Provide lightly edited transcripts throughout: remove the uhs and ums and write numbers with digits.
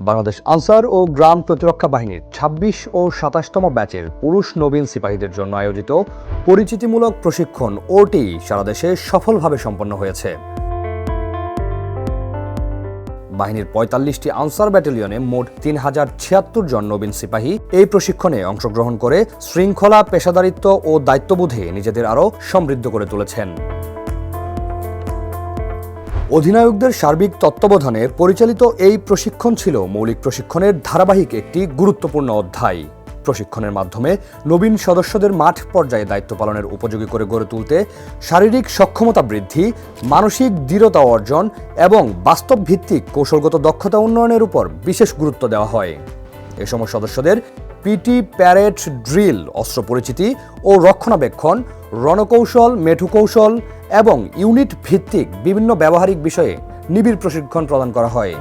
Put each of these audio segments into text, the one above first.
বাংলাদেশ আনসার ও গ্রাম প্রতিরক্ষা বাহিনীর ২৬ ও ২৭তম ব্যাচের পুরুষ নবীন সিপাহীদের জন্য আয়োজিত পরিচিতিমূলক প্রশিক্ষণ ওটি সারা দেশে সফলভাবে সম্পন্ন হয়েছে। বাহিনীর ৪৫টি আনসার ব্যাটালিয়নে মোট ৩০৭৬ জন নবীন সিপাহী এই প্রশিক্ষণে অংশগ্রহণ করে শৃঙ্খলা, পেশাদারিত্ব ও দায়িত্ববোধে নিজেদের আরও সমৃদ্ধ করে তুলেছেন। অধিনায়কদের সার্বিক তত্ত্বাবধানে পরিচালিত এই প্রশিক্ষণ ছিল মৌলিক প্রশিক্ষণের ধারাবাহিক একটি গুরুত্বপূর্ণ অধ্যায়। প্রশিক্ষণের মাধ্যমে নবীন সদস্যদের মাঠ পর্যায়ে দায়িত্ব পালনের উপযোগী করে গড়ে তুলতে শারীরিক সক্ষমতা বৃদ্ধি, মানসিক দৃঢ়তা অর্জন এবং বাস্তব ভিত্তিক কৌশলগত দক্ষতা উন্নয়নের উপর বিশেষ গুরুত্ব দেওয়া হয়। এ সময় সদস্যদের পিটি, প্যারেড, ড্রিল, অস্ত্র পরিচিতি ও রক্ষণাবেক্ষণ, রণকৌশল, মেঠু কৌশল এবং ইউনিট ভিত্তিক বিভিন্ন ব্যবহারিক বিষয়ে নিবিড় প্রশিক্ষণ প্রদান করা হয়।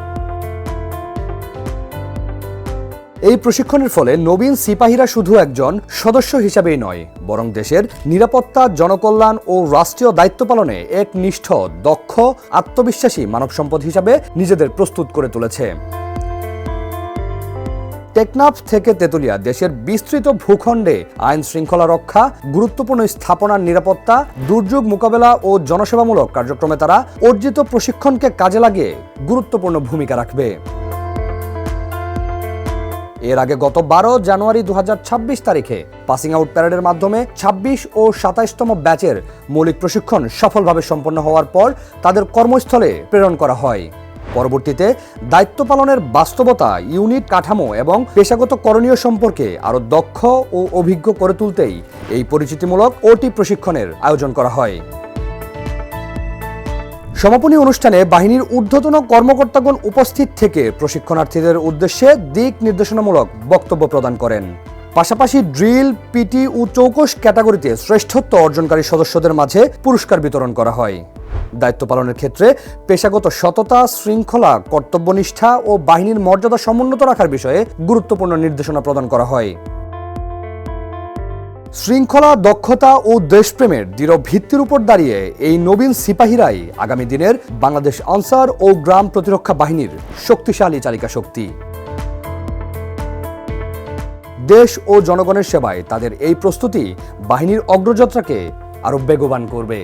এই প্রশিক্ষণের ফলে নবীন সিপাহীরা শুধু একজন সদস্য হিসাবেই নয়, বরং দেশের নিরাপত্তা, জনকল্যাণ ও রাষ্ট্রীয় দায়িত্ব পালনে এক নিষ্ঠ, দক্ষ, আত্মবিশ্বাসী মানব সম্পদ হিসাবে নিজেদের প্রস্তুত করে তুলেছে। টেকনাফ থেকে তেতুলিয়া দেশের বিস্তৃত ভূখণ্ডে আইন শৃঙ্খলা রক্ষা, গুরুত্বপূর্ণ স্থাপনার নিরাপত্তা, দুর্যোগ মোকাবেলা ও জনসেবামূলক কার্যক্রমে তারা অর্জিত প্রশিক্ষণকে কাজে লাগিয়ে গুরুত্বপূর্ণ ভূমিকা রাখবে। এর আগে গত ১২ জানুয়ারি ২০২৬ তারিখে পাসিং আউট প্যারেডের মাধ্যমে ২৬ ও ২৭তম ব্যাচের মৌলিক প্রশিক্ষণ সফলভাবে সম্পন্ন হওয়ার পর তাদের কর্মস্থলে প্রেরণ করা হয়। পরবর্তীতে দায়িত্ব পালনের বাস্তবতা, ইউনিট কাঠামো এবং পেশাগত করণীয় সম্পর্কে আরও দক্ষ ও অভিজ্ঞ করে তুলতেই এই পরিচিতিমূলক ওটি প্রশিক্ষণের আয়োজন করা হয়। সমাপনী অনুষ্ঠানে বাহিনীর ঊর্ধ্বতন কর্মকর্তাগণ উপস্থিত থেকে প্রশিক্ষণার্থীদের উদ্দেশ্যে দিক নির্দেশনামূলক বক্তব্য প্রদান করেন। পাশাপাশি ড্রিল, পিটি ও চৌকস ক্যাটাগরিতে শ্রেষ্ঠত্ব অর্জনকারী সদস্যদের মাঝে পুরস্কার বিতরণ করা হয়। দায়িত্ব পালনের ক্ষেত্রে পেশাগত সততা, শৃঙ্খলা, কর্তব্যনিষ্ঠা ও বাহিনীর মর্যাদা সমুন্নত রাখার বিষয়ে গুরুত্বপূর্ণ নির্দেশনা প্রদান করা হয়। শৃঙ্খলা, দক্ষতা ও দেশপ্রেমের দৃঢ় ভিত্তির উপর দাঁড়িয়ে এই নবীন সিপাহীরাই আগামী দিনের বাংলাদেশ আনসার ও গ্রাম প্রতিরক্ষা বাহিনীর শক্তিশালী চালিকা শক্তি। দেশ ও জনগণের সেবায় তাদের এই প্রস্তুতি বাহিনীর অগ্রযাত্রাকে আরও বেগবান করবে।